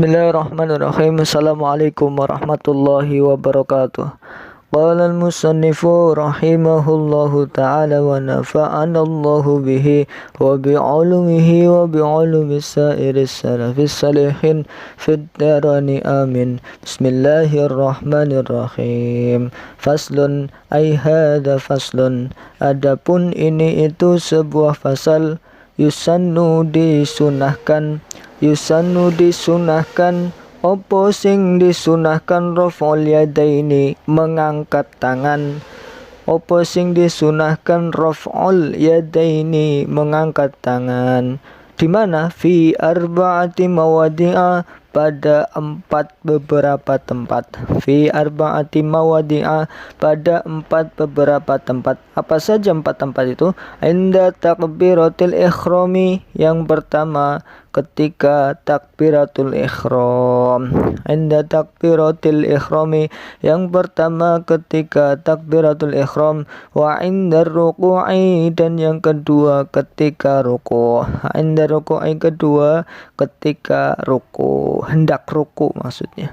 Bismillahirrahmanirrahim. Assalamualaikum warahmatullahi wabarakatuh. Qala al-musannifu rahimahullahu ta'ala wa nafa'anallahu bihi wa bi'ulumihi wa bi'ulumi sa'iris salafis salihin fid darani amin. Bismillahirrahmanirrahim. Faslun ay hadha faslun. Adapun ini itu sebuah fasal. Yusannu disunahkan opo sing disunahkan raf'ul yadaini mengangkat tangan. Opo sing disunahkan raf'ul yadaini mengangkat tangan. Di mana? Fi arba'ati mawadi'a, pada beberapa tempat. Fi arba'ati mawadi'a, pada beberapa tempat. Apa saja 4 tempat itu? Inda takbiratul ikhrami, yang pertama ketika takbiratul ikhram. Inda takbiratul ikhrami, yang pertama ketika takbiratul ikhram. Wa inda ruku'i, dan yang kedua ketika ruku'. Inda ruku'i, kedua ketika ruku', hendak ruku' maksudnya.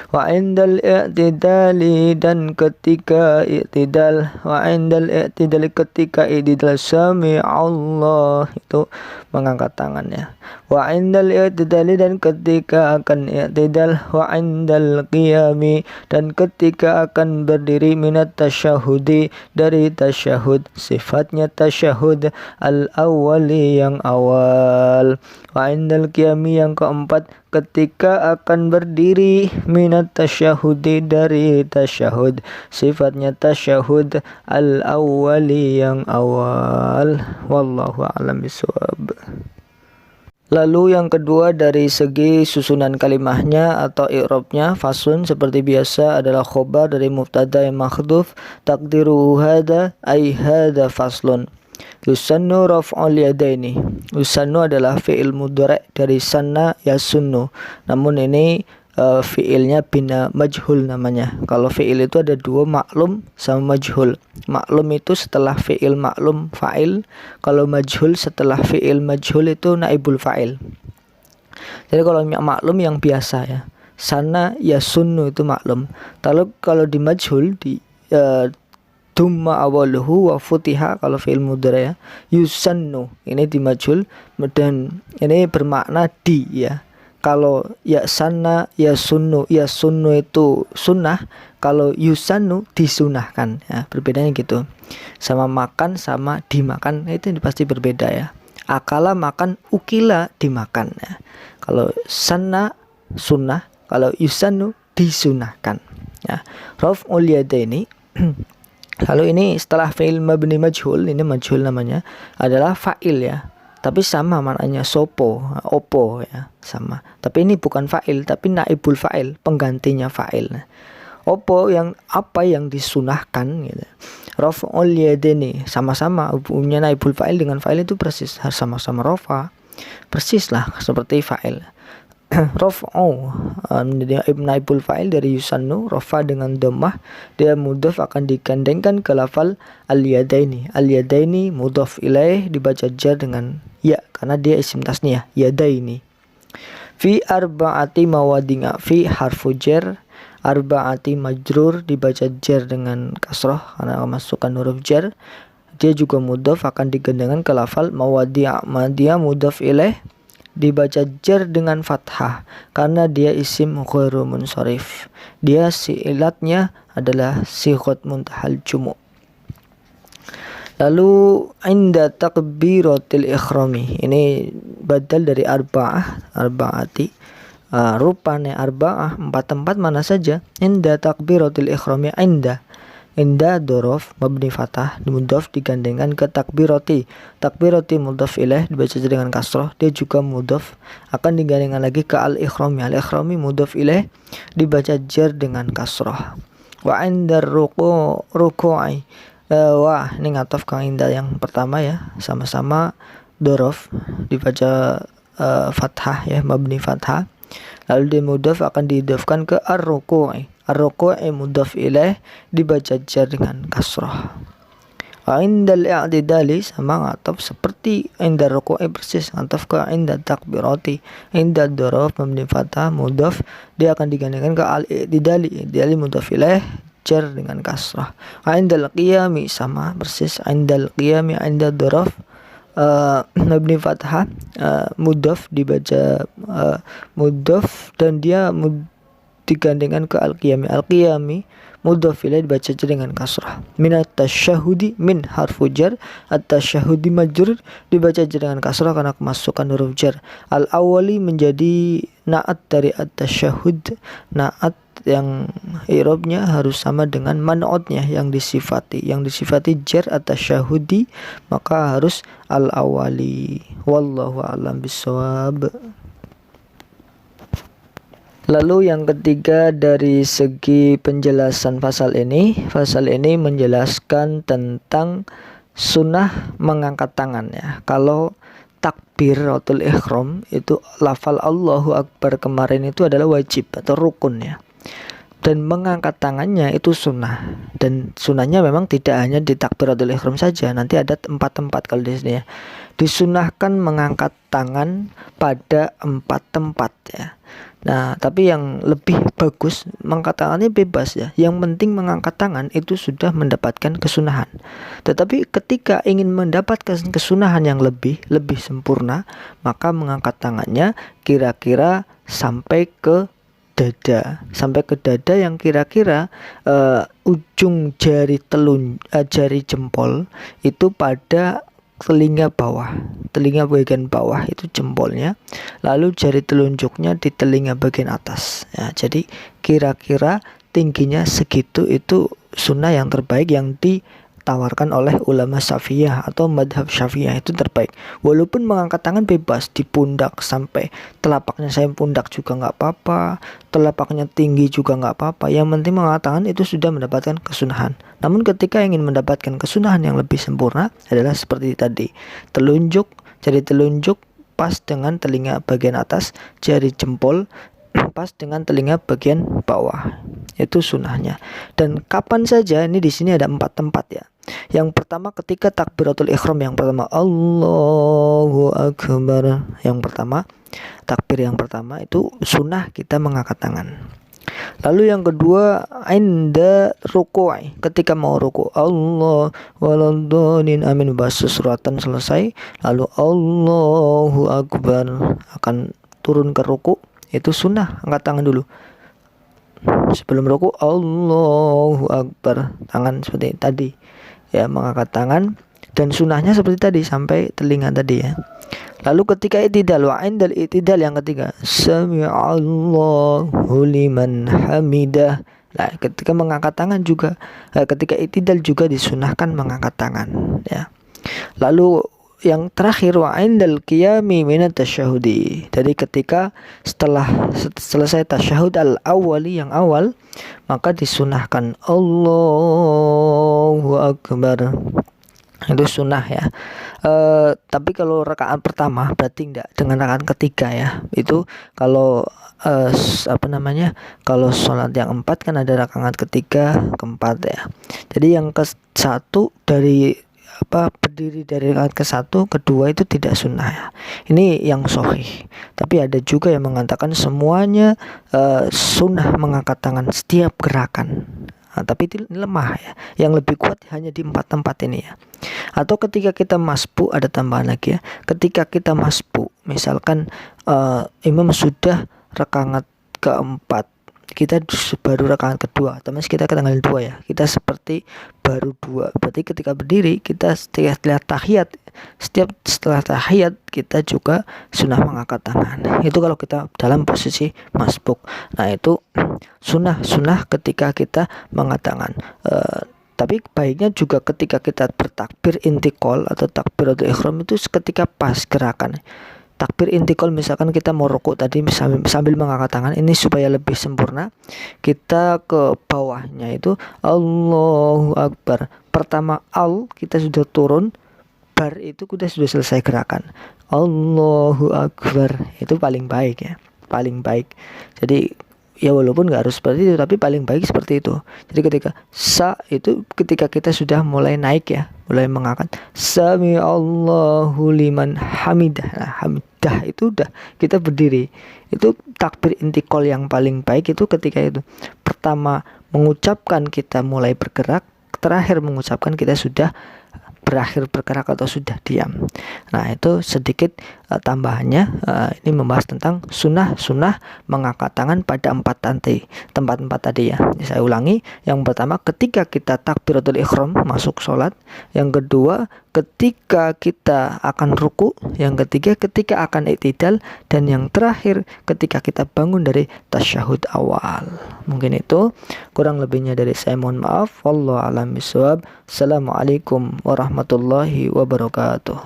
Wa indal i'tidali, dan ketika i'tidal. Wa indal i'tidali, ketika i'tidal. Sami Allah, itu mengangkat tangannya. Wa indal i'tidali, dan ketika akan i'tidal. Wa indal qiyami, dan ketika akan berdiri. Minat tasyahudi, dari tasyahud. Sifatnya tasyahud al-awwali, yang awal. Wa indal qiyami, yang keempat ketika akan berdiri. Minat tasyahudi, dari tasyahud. Sifatnya tasyahud al-awwali, yang awal. Wallahu a'lam bishawab. Lalu yang kedua dari segi susunan kalimahnya atau i'rabnya, fasun seperti biasa adalah khobar dari mubtada yang makhdhuf, takdiruhu hada ay hada faslun. Yusannu raf'ul yadaini. Yusannu adalah fi'il mudhari' dari sanna yasunnu. Namun ini fi'ilnya bina majhul namanya. Kalau fi'il itu ada 2, maklum sama majhul. Maklum itu setelah fi'il maklum fa'il. Kalau majhul setelah fi'il majhul itu naibul fa'il. Jadi kalau maklum yang biasa ya, sana yasunnu itu maklum. Kalau di majhul di Tumma awaluhu wa futiha, kalau fi'il mudhari' ya. Yusannu, ini di majhul dan ini bermakna di ya. Kalau ya sanna yasunnu, yasunnu itu sunnah. Kalau yusannu disunahkan ya, berbedanya gitu. Sama makan sama dimakan itu pasti berbeda ya. Akala makan, ukila dimakan ya. Kalau sanna sunnah, kalau yusannu disunahkan ya. Raf'ul yadaini. Lalu ini setelah fi'il mabni majhul, ini majhul namanya, adalah fa'il ya. Tapi sama maknanya sopo, opo ya, sama. Tapi ini bukan fa'il, tapi naibul fa'il, penggantinya fa'il. Opo yang apa yang disunahkan gitu. Raf'ul yadaini, sama-sama hubungannya naibul fa'il dengan fa'il itu persis, sama-sama rafa. Persis lah seperti fa'il. Raf'u naibul fa'il dari yusannu, rafa dengan dhammah, dia mudhaf akan digandengkan ke lafal al-yadaini. Al-yadaini mudhaf ilaih, dibaca jar dengan ya karena dia isim tasniyah, yadaini. Fi arba'ati mawadi'a, fi harfu jar, arba'ati majrur, dibaca jar dengan kasrah karena masukkan huruf jar. Dia juga mudhaf akan digandengkan ke lafal mawadi'a, dia mudhaf ilaih, dibaca jar dengan fathah karena dia isim ghairu munsharif. Dia silatnya adalah sighat muntahal jumu'. Lalu inda takbiratil ikhrami, ini badal dari arba'ati. Rupanya arba'ah 4 tempat mana saja. Inda takbiratil ikhrami, inda dhorof mabni fathah, mudhaf digandengkan ke takbirati. Takbirati mudhaf ilaih, dibaca dengan kasrah. Dia juga mudhaf akan digandengkan lagi ke al-ikhrami. Al-ikhrami mudhaf ilaih, dibaca jar dengan kasrah. Wa indar ruku'i, wah ini ngatof ke inda yang pertama ya, sama-sama dhorof, dibaca fathah ya, mabni fathah. Lalu dia mudhaf akan diidhafkan ke ar-ruku'i. Ar-ruku'i mudhaf ilaih, dibaca jar dengan kasrah. Indal i'tidali sama ngataf seperti inda ruku'i persis, ngataf ke inda takbirati. Inda dhorof mabni fathah mudhaf dia akan digandengkan ke al-i'tidali, i'tidali mudhaf ilaih jar dengan kasrah. Indal qiyami sama persis, indal qiyami inda dhorof mabni fathah mudhaf dibaca mudhaf dan dia digandengkan ke al-qiyami. Al-qiyami mudhaf ilaih dibaca dengan kasrah. Min at-tasyahudi min harfu jar, at-tasyahudi majrur dibaca dengan kasrah karena kemasukan huruf jar. Al-awwali menjadi naat dari at-tasyahud, naat yang i'rabnya harus sama dengan man'utnya yang disifati jar at-tasyahudi maka harus al-awwali. Wallahu a'lam bissawab. Lalu yang ketiga dari segi penjelasan pasal ini menjelaskan tentang sunnah mengangkat tangan ya. Kalau takbiratul ihram itu lafal Allahu Akbar kemarin itu adalah wajib atau rukun ya. Dan mengangkat tangannya itu sunnah, dan sunnahnya memang tidak hanya di takbiratul ihram saja, nanti ada 4 tempat kalau di sini ya. Disunahkan mengangkat tangan pada 4 tempat ya. Nah, tapi yang lebih bagus mengangkat tangannya bebas ya. Yang penting mengangkat tangan itu sudah mendapatkan kesunahan. Tetapi ketika ingin mendapatkan kesunahan yang lebih sempurna, maka mengangkat tangannya kira-kira sampai ke dada yang kira-kira ujung jari jari jempol itu pada telinga bagian bawah itu jempolnya, lalu jari telunjuknya di telinga bagian atas ya. Jadi kira-kira tingginya segitu itu sunnah yang terbaik yang ditawarkan oleh ulama Syafi'iyah atau madhab Syafi'iyah itu terbaik. Walaupun mengangkat tangan bebas di pundak sampai telapaknya saya pundak juga nggak apa-apa, telapaknya tinggi juga nggak apa-apa, yang penting mengangkat tangan itu sudah mendapatkan kesunahan. Namun ketika ingin mendapatkan kesunahan yang lebih sempurna adalah seperti tadi, jari telunjuk pas dengan telinga bagian atas, jari jempol pas dengan telinga bagian bawah, itu sunnahnya. Dan kapan saja ini di sini ada 4 tempat ya. Yang pertama ketika takbiratul ihram, yang pertama Allahu Akbar, yang pertama takbir yang pertama itu sunnah kita mengangkat tangan. Lalu yang kedua inda ruku'i, ketika mau ruku, Allah waladhdallin amin bahasa suratan selesai, lalu Allahu Akbar akan turun ke ruku, itu sunnah angkat tangan dulu. Sebelum ruku Allahu Akbar, tangan seperti tadi ya, mengangkat tangan, dan sunnahnya seperti tadi sampai telinga tadi ya. Lalu ketika i'tidal, wa indal i'tidal yang ketiga sami'allahu liman hamidah. Nah, ketika mengangkat tangan juga ketika i'tidal juga disunahkan mengangkat tangan ya. Lalu yang terakhir wa indal qiyami minat tasyahudi. Jadi ketika setelah selesai tasyahud al-awwali yang awal, maka disunahkan Allahu Akbar. Itu sunnah ya. Tapi kalau rakaat pertama berarti enggak, dengan rakaat ketiga ya. Itu kalau kalau sholat yang 4 kan ada rakaat ketiga, keempat ya. Jadi yang ke-1 dari berdiri dari rakaat ke-1, kedua itu tidak sunnah ya. Ini yang sahih. Tapi ada juga yang mengatakan semuanya sunnah mengangkat tangan setiap gerakan. Nah, tapi ini lemah ya. Yang lebih kuat hanya di 4 tempat ini ya. Atau ketika kita masbu, ada tambahan lagi ya. Ketika kita masbu, misalkan imam sudah rakaat keempat, kita baru rakaat kedua, otomatis kita ketinggalan 2 ya. Kita seperti baru 2. Berarti ketika berdiri kita setelah tahiyat kita juga sunnah mengangkat tangan. Itu kalau kita dalam posisi masbuk. Nah, itu sunnah ketika kita mengangkat tangan. Tapi baiknya juga ketika kita bertakbir intikal atau takbiratul ihram itu ketika pas gerakan. Takbir intikal misalkan kita mau rukuk tadi sambil mengangkat tangan, ini supaya lebih sempurna. Kita ke bawahnya itu Allahu Akbar. Pertama kita sudah turun, bar itu kita sudah selesai gerakan. Allahu Akbar itu paling baik ya, paling baik. Jadi Ya walaupun nggak harus seperti itu, tapi paling baik seperti itu. Jadi ketika sa itu ketika kita sudah mulai naik ya, mulai mengangkat sami Allahu liman hamidah. Nah, hamidah itu udah kita berdiri. Itu takbir intikal yang paling baik itu ketika itu. Pertama mengucapkan kita mulai bergerak, terakhir mengucapkan kita sudah berakhir bergerak atau sudah diam. Nah itu sedikit tambahannya. Ini membahas tentang sunnah mengangkat tangan pada tempat tadi ya. Saya ulangi, yang pertama ketika kita takbiratul ihram masuk sholat, yang kedua ketika kita akan ruku, yang ketiga ketika akan i'tidal, dan yang terakhir ketika kita bangun dari tasyahud awal. Mungkin itu, kurang lebihnya dari saya mohon maaf. Wallahu a'lam bishawab. Assalamualaikum warahmatullahi wabarakatuh.